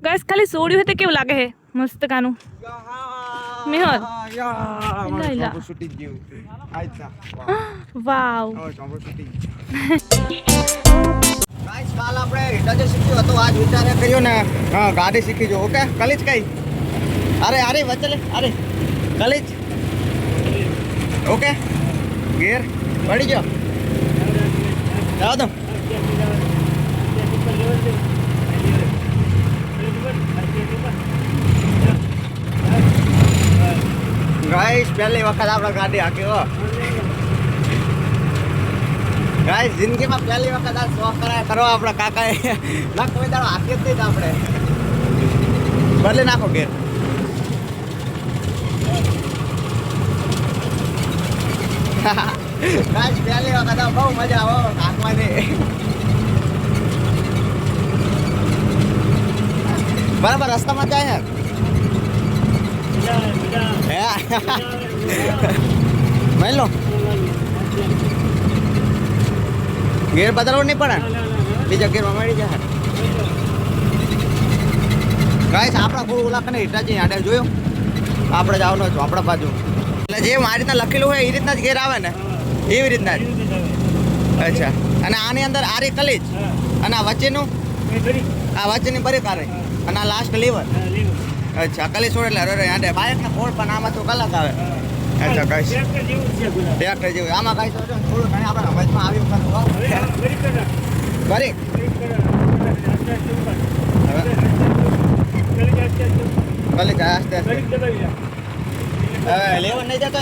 Guys खाली सोडियो है तो केव लागे है मस्त गानु मेहर इला શૂટિંગ જેવું આઈતા વાવ ગાઈસ કાલ આપણે હિટાચી શીખ્યું હતું આજ વિચારે કર્યો ને હા ગાડી શીખી જો ઓકે કલીજ કઈ અરે અરે વચલે અરે કલીજ ઓકે ગેર પડી ગયો જાવ દો ગાઈસ પહેલી વખત આપણે ગાડી હાકી હો ગાઈસ જિંદગીમાં પહેલી વખત આ શોખ કરો આપણા કાકાએ ના કોઈ દાડો હાકી જ નહીં આપણે બદલી નાખો ગેર ગાઈસ પહેલી વખત બહુ મજા આવે હાકવાની બરાબર રસ્તામાં જાય મેં લો ગેર બદલવો નહીં પડે બીજા ગેરમાં મળી જાય ગાઈસ આપણા કોઈ ઓલા ને હિટાચી આડે જોયું આપણે જ આવવાનો છો આપણા બાજુ એટલે જે મારી રીતના લખેલું હોય એ રીતના જ ગેર આવે ને એવી રીતના જ અચ્છા અને આની અંદર આરી કલીજ અને આ વચ્ચેનું આ વચ્ચેની બરી કારે અને આ લાસ્ટ લીવર અચ્છા કલી છોડે એટલે અરે આડે બાઇકના ફોડ પણ આમાં તો કલાક આવે અચ્છા ગાઈસ ટ્રેક્ટર જેવું આમાં ગાઈસ થોડું ઘણી આપણે વચમાં આવી બરી કલી જાય આસ્તે આસ્તે હવે લેવન નહીં જતો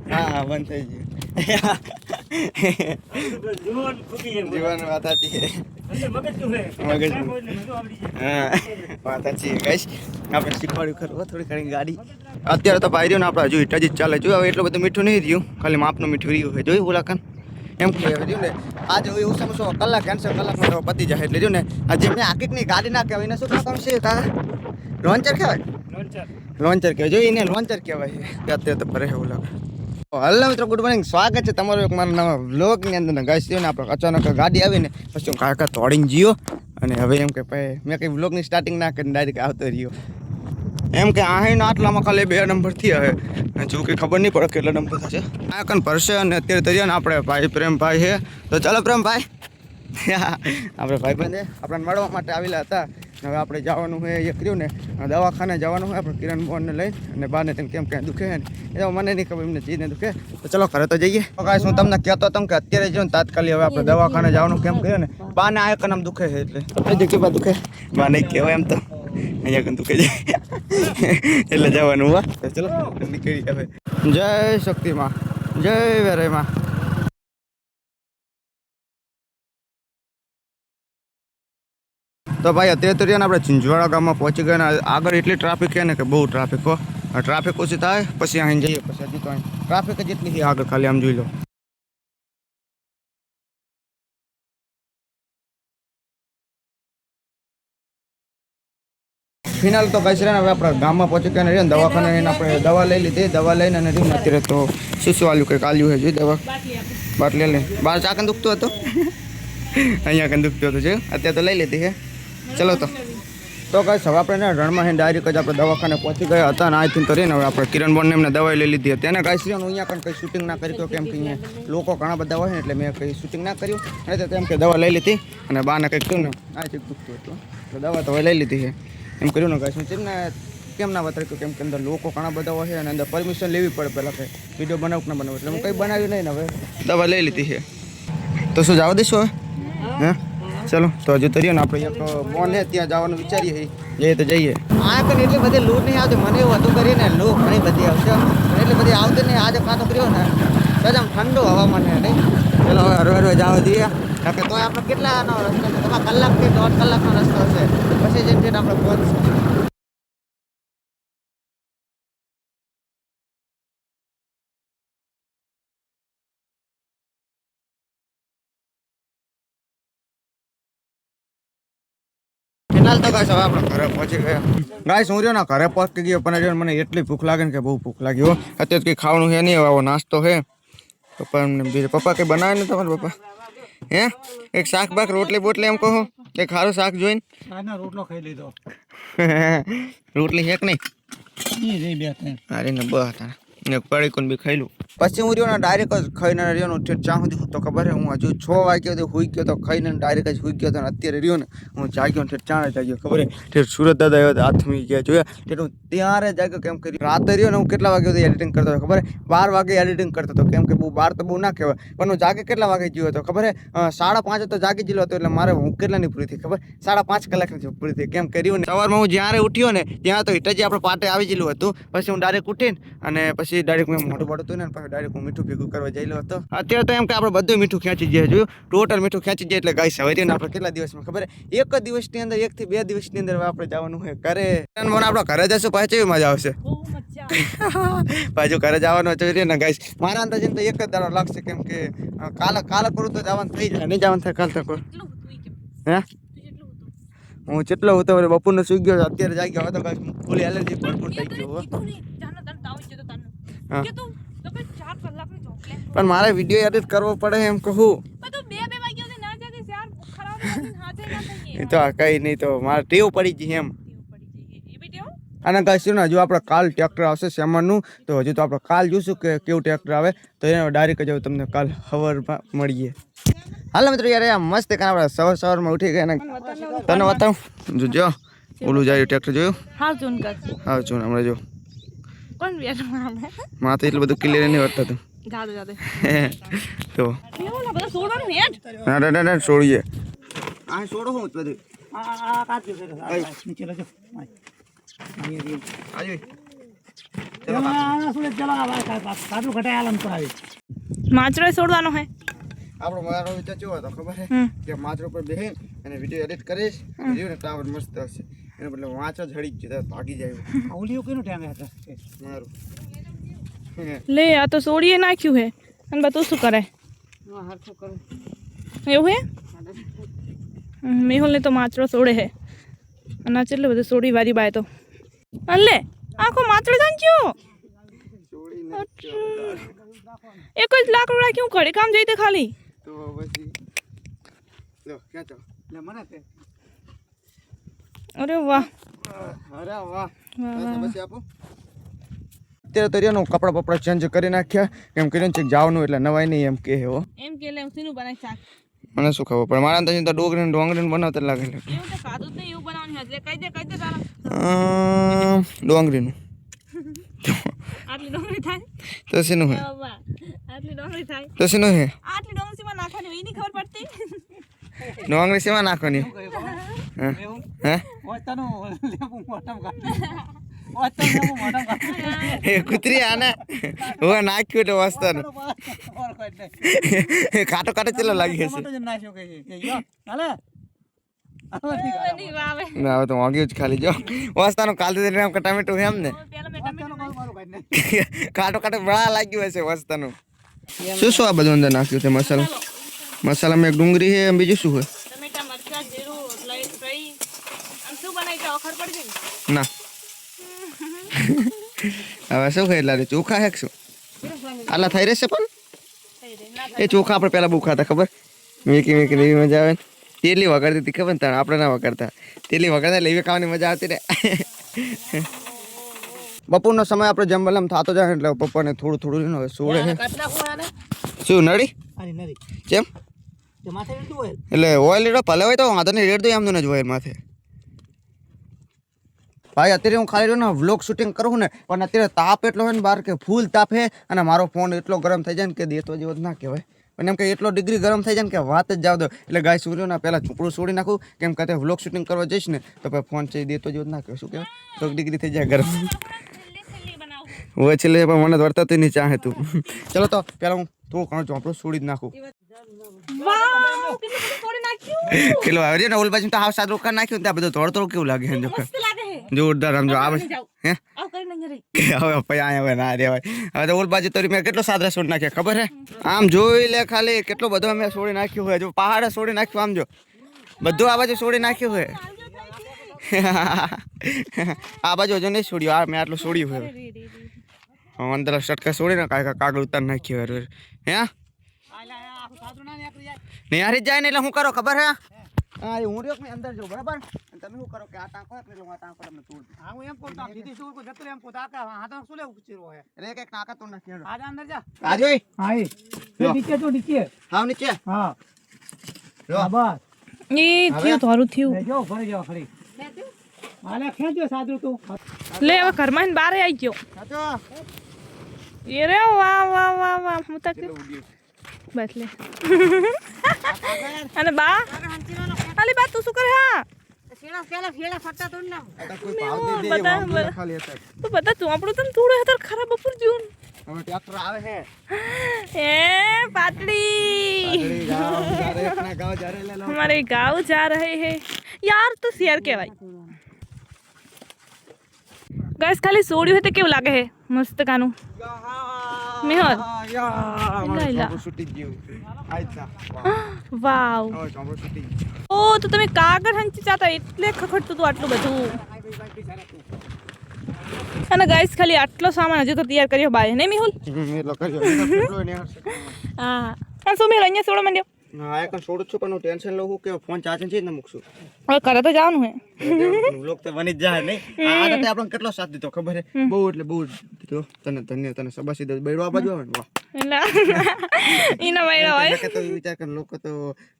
હા બંધ થઈ ગયું જીવન વાત હતી મગજ હા વાત હતી ગાઈસ આપણે શીખવાડ્યું ખરું થોડી ઘણી ગાડી અત્યારે તો પાઈ રહ્યો ને આપણે હજુ હિટાજી ચાલે જોયું હવે એટલું બધું મીઠું નહીં રહ્યું ખાલી માપનું મીઠું રહ્યું હોય જોયું ઓલાકન એમ કહે રહ્યું ને આજે એવું સમજો કલાક કેન્સર કલાકમાં તો પતી જાય એટલે રહ્યું ને આજે મેં આકીકની ગાડી ના કહેવાય એને શું કામ છે કાકા લોન્ચર કહેવાય લોન્ચર કહેવાય જોયું એને લોન્ચર કહેવાય અત્યારે તો ભરે એવું લાગે હલો મિત્રો ગુડ મોર્નિંગ સ્વાગત છે તમારું એક મારા નવા વ્લોગની અંદર ગાઈસ ને આપણે અચાનક ગાડી આવીને પછી હું કાકા તોડીને જીયો અને હવે એમ કે ભાઈ મેં કંઈ વ્લોગની સ્ટાર્ટિંગ ના કરીને ડાયરેક્ટ આવતો રહ્યો એમ કે આહીને આટલામાં ખાલી 2 નંબરથી હવે જો કે ખબર નહીં પડે કેટલા નંબર થશે આ કન ભરશે અને અત્યારે તો ને આપણે ભાઈ પ્રેમભાઈ છે તો ચાલો પ્રેમભાઈ આપણે ભાઈબંધે આપણને મળવા માટે આવેલા હતા હવે આપણે જવાનું હોય એ કર્યું ને દવાખાને જવાનું હોય આપણે કિરણ બોનને લઈને અને બાને તેને કેમ ક્યાં દુખે ને એ મને નહીં ખબર એમને ચીજને દુખે તો ચલો ઘરે તો જઈએ કાંઈ હું તમને કહેતો હતો કે અત્યારે જો ને તાત્કાલિક હવે આપણે દવાખાને જવાનું કેમ કર્યું ને બાને આ કનામ દુખે છે એટલે જગ્યા દુખે બા નહીં કહેવાય એમ તો અહીંયા કન દુખે જાય એટલે જવાનું હોવા ચલો નીકળી હવે જય શક્તિમાં જય વેરાઈમાં તો ભાઈ અત્યારે તો રહ્યા ને આપણે ચિંચવાડા ગામમાં પહોંચી ગયા ને આગળ એટલી ટ્રાફિક છે ને કે બહુ ટ્રાફિક હો ટ્રાફિક ઓછી થાય પછી અહીં જઈએ પછી હજી તો અહીં ટ્રાફિક જ એટલી છે આગળ ખાલી આમ જોઈ લો ફિનાલ તો કઈ છે ને હવે આપણે ગામમાં પહોંચી ગયા ને દવાખાને એને આપણે દવા લઈ લીધી દવા લઈને અને અત્યારે તો શું આલ્યું કંઈક આલ્યું છે જોઈ દવા બાટલી લઈને બહાર ચાકન દુખતું હતું અહીંયા કન દુખતું હતું જોયું અત્યારે તો લઈ લીધી છે ચલો તો કઈ હવે આપણે રણમાં હે ડાયરેક્ટ જ આપણે દવાખાને પહોંચી ગયા હતા અને આથી તો રહીને હવે આપણે કિરણ બોનને એમને દવાઈ લઈ લીધી હતી અને કાંઈ શ્રીનું અહીંયા પણ કંઈ શૂટિંગ ના કરી તો કેમ કે અહીંયા લોકો ઘણા બધા હોય ને એટલે મેં કંઈ શૂટિંગ ના કર્યું અને તો તેમ કે દવા લઈ લીધી અને બાને કંઈક કહ્યું ને આ ચીક દુખતું હતું એટલે દવા તો હવે લઈ લીધી છે એમ કર્યું ને કાંઈ શું ને કેમ ના બતાવ્યું કેમ કે અંદર લોકો ઘણા બધા હોય અને અંદર પરમિશન લેવી પડે પહેલાં કંઈ વિડીયો બનાવું કે ના બનાવું એટલે હું કંઈ બનાવ્યું નહીં ને હવે દવા લઈ લીધી છે તો શું જવા દઈશું હવે હા ચલો તો હજુ તો રહ્યો ને આપણે એક બોન હે ત્યાં જવાનું વિચારીએ જઈએ તો જઈએ આ પણ એટલી બધી લૂ નહીં આવતી મને એવું હતું કરીને લૂ ઘણી બધી આવશે એટલી બધી આવતી નહીં આજે કાં તો કર્યો ને સજામ ઠંડુ હવામાન નહીં ચલો હવે હરવે હરવે જવા દઈએ કારણ કે તો આપણે કેટલાનો રસ્તો છે તમારે કલાકથી 1.5 કલાકનો રસ્તો હશે પછી જેમ જેમ આપણે પહોંચશું ફિનાલ તો ગાઈસ હવે આપણે ઘરે પહોંચી ગયા ગાઈસ હું રહ્યો ને ઘરે પહોંચી ગયો પણ મને એટલી ભૂખ લાગે ને કે બહુ ભૂખ લાગી હો અત્યારે કંઈ ખાવાનું છે નહીં આવો નાસ્તો છે પપ્પા કંઈ બનાવે ને તમારા પપ્પા હે એક શાક બાક રોટલી બોટલી એમ કહો એક સારું શાક જોઈને રોટલો ખાઈ લીધો રોટલી શેક નહીં અરે ને બસ એક પડીકું બી ખાઈ લઉં પછી હું રહ્યો ને ડાયરેક્ટ જ ખાઈને રહ્યો ને ચા સુધી તો ખબર છે હું હજુ 6 વાગ્યા સુધી હુઈ ગયો તો ખાઈને ડાયરેક્ટ જ હુઈ ગયો તો અત્યારે રહ્યો ને હું જાગ્યો ને ચાણે જાગ્યો ખબર છે સુરત દાદા આવ્યો હાથમી ગયા જોયા એટલે હું ત્યારે જાગ્યો કેમ કરી રાતે રહ્યો ને હું કેટલા વાગ્યા સુધી એડિટિંગ કરતો હતો ખબર 12 વાગે એડિટિંગ કરતો હતો કેમ કે બહુ 12 તો બહુ ના કહેવાય પણ હું જાગે કેટલા વાગે જીવ્યો હતો ખબર છે 5:30 તો જાગી જેલો હતો એટલે મારે હું કેટલાની પૂરી થઈ ખબર 5.5 કલાકની પૂરી થઈ કેમ કર્યું ને સવારમાં હું જ્યારે ઉઠ્યો ને ત્યાં તો હિટાજી આપણે પાટે આવી ગયેલું હતું પછી હું ડાયરેક્ટ ઉઠીને અને પછી ડાયરેક્ટ મેં મોટું પડતું ને પછી ડાયરેક્ટ હું મીઠું ભેગું કરવા જયેલો હતો અત્યારે તો એમ કે આપણે બધું મીઠું ખેંચી જાય જોયું ટોટલ મીઠું ખેંચી જાય એટલે ગાય સવારે ને આપણે કેટલા દિવસમાં ખબર એક જ દિવસની અંદર 1 થી 2 દિવસની અંદર આપણે જવાનું હોય ઘરે મને આપણે ઘરે જશું પાછી મજા આવશે પાછું ઘરે જવાનું જોઈએ ને ગાઈસ મારા અંદાજે તો એક જ દાડો લાગશે કેમ કે કાલે કરું તો જવાનું થઈ જાય નહીં જવાનું થાય કાલ તો હે હું કેટલો હતો બપોરનો સુઈ ગયો અત્યારે જાગ્યો હતો ગાઈસ ફૂલ એલર્જી ભરપૂર થઈ ગયો પણ મારે વિડીયો એડિટ કરવો પડે એમ કહું એ તો કઈ નહીં તો મારે ટેવ પડી ગઈ એમ અને કહીશું ને હજુ આપણે કાલ ટ્રેક્ટર આવશે સેમરનું તો હજુ તો આપણે કાલ જોઈશું કે કેવું ટ્રેક્ટર આવે તો એને ડાયરેક્ટ જ તમને કાલ સવારમાં મળીએ હાલો મિત્રો યાર આ મસ્ત કાં આપણે સવારમાં ઉઠી ગયા ને તને બતાવું જો ઓલું જાય ટ્રેક્ટર જોયું હા જોન હમણાં જો માથે એટલું બધું ક્લિયર નહીં વર્તા તું તો ના છોડીએ આ છોડો હું બધું માચરો છોડવાનો હે આપણો મારો વિચાર કેવો હતો ખબર છે કે માચરો પર બેહે અને વિડિયો એડિટ કરીશ જીવને ટાવર મસ્ત હશે એને બદલે વાંચો ઝડી જ જતા ભાગી જાય ઓલીઓ કેનો ટાઈમ હતા મારું લે આ તો સોડીએ નાખ્યું હે અને બતું શું કરે એવું હે મેહુલ ને તો માચરો સોડે હે અને આ કેટલું બધું સોડી વારી બાય તો અલે આખો માચરો જાંચ્યો એક જ લાકડું રાખ્યું ઘડી કામ જઈ તે ખાલી તો પછી લો ક્યાં તો લે મને તે અરે વાહ પછી આપો અત્યારે તો રહ્યો કપડા બપડા ચેન્જ કરી નાખ્યા કેમ કરીને ચેક જવાનું એટલે નવાઈ નહીં એમ કે હો એમ કે લે સીનું બનાવી શાક મને શું ખબર પણ મારા અંદાજે તો ડોંગરીને બનાવતા લાગે એવું તો ખાધું જ નહીં એવું બનાવવાનું એટલે કહી દે તારા ડોંગરીનું આટલી ડોંગરી થાય તો શેનું હે આટલી ડોંગરી થાય તો શેનું હે આટલી ડોંગરી સીમાં નાખવાની એની ખબર પડતી ડોંગરી શેમાં નાખવાની હે ઓતાનો લેબુ મોટમ એ કુતરી આને હું નાખ્યું તો વસ્તાનું કાટો ચેલો લાગી હશે ના હવે તો વાગ્યું જ ખાલી જો વસ્તાનું કાલથી ટમેટું એમ ને કાટો બળા લાગ્યું હશે વસ્તાનું શું આ બધું અંદર નાખ્યું છે મસાલામાં એક ડુંગળી છે બીજું શું હોય ના હવે શું ખાઈ ચોખા હે શું આટલા થઈ રહેશે પણ એ ચોખા આપણે પહેલાં બહુ ખાતા ખબર મેકી એવી મજા આવે ને તેલી વગાડતી હતી ખબર ને તારે આપણે ના વગાડતા તેલી વગાડતા એટલે એવી ખાવાની મજા આવતી ને બપોરનો સમય આપણે જેમ બલમ થતો જાય એટલે પપ્પાને થોડું સોડે છે શું નડી કેમ એટલે ઓઇલ રેડો ભલે હોય તો વાંધો નહીં રેડ દો એમ જ ઓઇલ માથે ભાઈ અત્યારે હું ખાલી રહ્યો ને વ્લોગ શૂટિંગ કરું ને પણ અત્યારે તાપ એટલો હોય ને બહાર કે ફૂલ તાપ છે અને મારો ફોન એટલો ગરમ થઈ જાય ને કે દેતો જેવો જ ના કહેવાય પણ એમ કે એટલો ડિગ્રી ગરમ થઈ જાય ને કે વાત જ જાવ દો એટલે ગાય સૂર્યોના પહેલાં ચોપડું છોડી નાખું કેમ કે વ્લોગ શૂટિંગ કરવા જઈશ ને તો પછી ફોન છે દેતો જેવો જ ના કહેવાય શું કહેવાય 100 ડિગ્રી થઈ જાય ગરમ હોય છેલ્લે પણ મને વર્તાતું નહીં ચાહે તું ચલો તો પહેલાં હું થોડું ઘણું ચોપડું છોડી જ નાખું પેલો આવે ને ઓલ બાજુ તો હાવ સાદું કરી નાખ્યું ત્યાં બધું થોડું કેવું લાગે જોરદાર સમજો આવે હે હવે પછી હવે ના રેવાય હવે તો ઓલ બાજુ તો મેં કેટલો સાદરા છોડી નાખ્યા ખબર હે આમ જોઈ લે ખાલી કેટલો બધો મેં છોડી નાખ્યું હોય જો પહાડે છોડી નાખ્યું આમ જો બધું આ બાજુ છોડી નાખ્યું હોય આ બાજુ હજુ નહીં છોડ્યું આ મેં આટલું છોડ્યું હોય અંદર સટકા છોડીને કાગળ ઉતાર નાખ્યો હે બાજુના ને એકલી જાય. નહીં હારી જાય ને એટલે હું કરો ખબર હે હા એ હું રહ્યો કે અંદર જો બરાબર અને તમે શું કરો કે આ ટાંકો એટલે હું આ ટાંકો તમને તોડ દઉં હા હું એમ કહું તો સીધી શું કોઈ જતો રહે એમ કહું તો આકા હાથો શું લેવું ચીરો હે એટલે એક ટાંકા તોડ નાખી હેડો આજા અંદર જા આજો હા એ લો. નીચે તો નીચે હાવ નીચે હા લો હા બસ એ થયું થોડું થયું લે જો ભરી જાવ ખરી હાલે ખેંચો સાદું તું લે હવે ઘરમાં આવીને બહાર આવી ગયો સાચો એ રે વાહ વાહ વાહ વાહ હું તક બસ લે અને બા અલી બા તું શું કરે હા આ તો કોઈ ભાવ દે દે બતા- વાંધો ખાલી હતા તો બધા ચોપડું તને થોડું હે તાર ખરાબ બપોર જેવું હવે ટ્રેક્ટર આવે હે એ પાતળી આગળી ગાવ જારે अपना गांव जारे ले लो हमारे गाँव जा रहे हैं यार तो शेर કહેવાય ગેસ ખાલી સોડ્યું હોય તો કેવું લાગે હે મસ્ત ગાનું મેહર ઇલા, ઇલા. છૂટી ગયું આઈતા વાવ હવે ચોંબો છૂટી ગયું ઓ તો તમે કાગળ હંચી ચાતા એટલે ખખડતું હતું આટલું બધું અને ગાઈસ ખાલી આટલો સામાન હજુ તો તૈયાર કર્યો બાય ને મિહુલ એટલો કરજો કેટલો ને હા હા શું મેં અહીંયા સોડો માંડ્યો હા એક છોડું છું પણ હું ટેન્શન લઉં છું કે ફોન ચાર્જિંગ છે ને મૂકશું હવે ઘરે તો જવાનું હે લોક તો બની જ જાય નહીં આ આદતે આપણને કેટલો સાથ દીધો ખબર હે બહુ એટલે બહુ દીધો તને ધન્ય તને સબાસી દે બેડવા બાજુ આવે ને વાહ એટલે એના વાયડા હોય કે તો વિચાર કર લોકો તો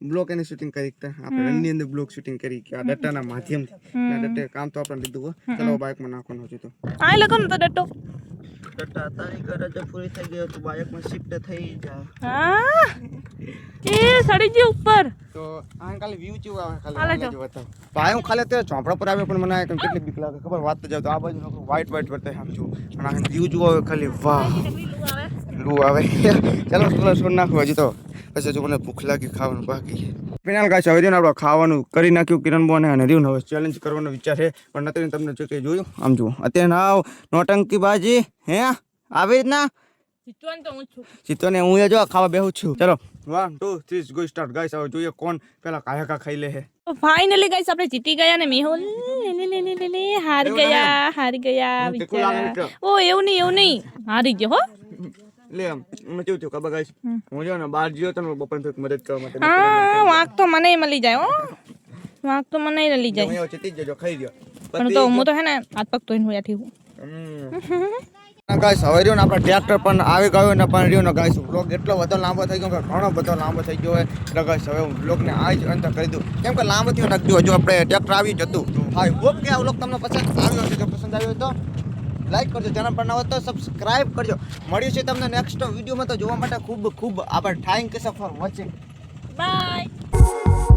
બ્લોક એની શૂટિંગ કરી હતા આપણે રનની અંદર બ્લોક શૂટિંગ કરી કે આ ડટ્ટાના માધ્યમથી આ ડટ્ટે કામ તો આપણે લીધું હો ચલો બાઇકમાં નાખવાનું હતું તો આ લગો ને તો ડટ્ટો ડટ્ટા તારી ગરજ પૂરી થઈ ગઈ તો બાઇકમાં શિફ્ટ થઈ જાય હા એ સડી ગઈ ઉપર તો આ ખાલી વ્યૂ જેવું આવે હાલે ખાલી જો. જો બતાવ ભાઈ હું ખાલી તે ચોપડા પર આવ્યો પણ મને આ કેટલી બીક લાગે ખબર વાત તો જાવ તો આ બાજુ લોકો વ્હાઈટ વ્હાઈટ વર્તે આમ જો પણ આ વ્યૂ જોવો આવે ખાલી વાહ લૂ આવે ચાલો થોડા છોડ નાખો હજી તો પછી જો મને ભૂખ લાગી ખાવાનું બાકી છે ફિનાલ ગાઈસ હવે રહ્યું ને આપણે ખાવાનું કરી નાખ્યું કિરણ બોને અને રહ્યું ને હવે ચેલેન્જ કરવાનો વિચાર છે પણ નથી તમને જો કે જોયું આમ જુઓ અત્યારે આવ નોટંકી બાજી હે આવી રીતના જીતવાનું તો હું છું સીતો ને હું જો ખાવા બેહું છું ચલો 1 2 3 ગો સ્ટાર્ટ ગાઈસ હવે જોઈએ કોણ પેલા કાયા ખાઈ લે છે તો ફાઇનલી ગાઈસ આપણે જીતી ગયા ને મેહુલ લે હાર ગયા કેટલું બિચારા લાગે ઓ એવું નહીં હારી ગયો હો લે આમ મને કેવું થયું ખબર ગાઈસ હું જો ને બહાર ગયો તો બપન થોડીક મદદ કરવા માટે હા વાંક તો મને મળી જાય હો વાંક તો મને મળી જાય હું ચીતી જજો ખાઈ ગયો પણ તો હું તો હે ને હાથ પગ ધોઈને હોયાથી હું ગાઈસ હવે રહ્યો ને આપણા ટ્રેક્ટર પણ આવી ગયો ને પણ રહ્યો ને ગાઈસ બ્લોગ એટલો બધો લાંબો થઈ ગયો કે ઘણો બધો લાંબો થઈ ગયો હોય એટલે ગાઈસ હવે હું બ્લોગને આ જ અંત કરી દઉં કેમ કે લાંબો થયો નાખજો હજુ આપણે ટ્રેક્ટર આવી જતું હા હોપ કે આ બ્લોગ તમને પસંદ આવ્યો હશે જો પસંદ આવ્યો તો લાઈક કરજો ચેનલ પર ન હોય તો સબસ્ક્રાઇબ કરજો મળ્યું છે તમને નેક્સ્ટ વિડીયોમાં તો જોવા માટે ખૂબ ખૂબ આભાર thank you for watching bye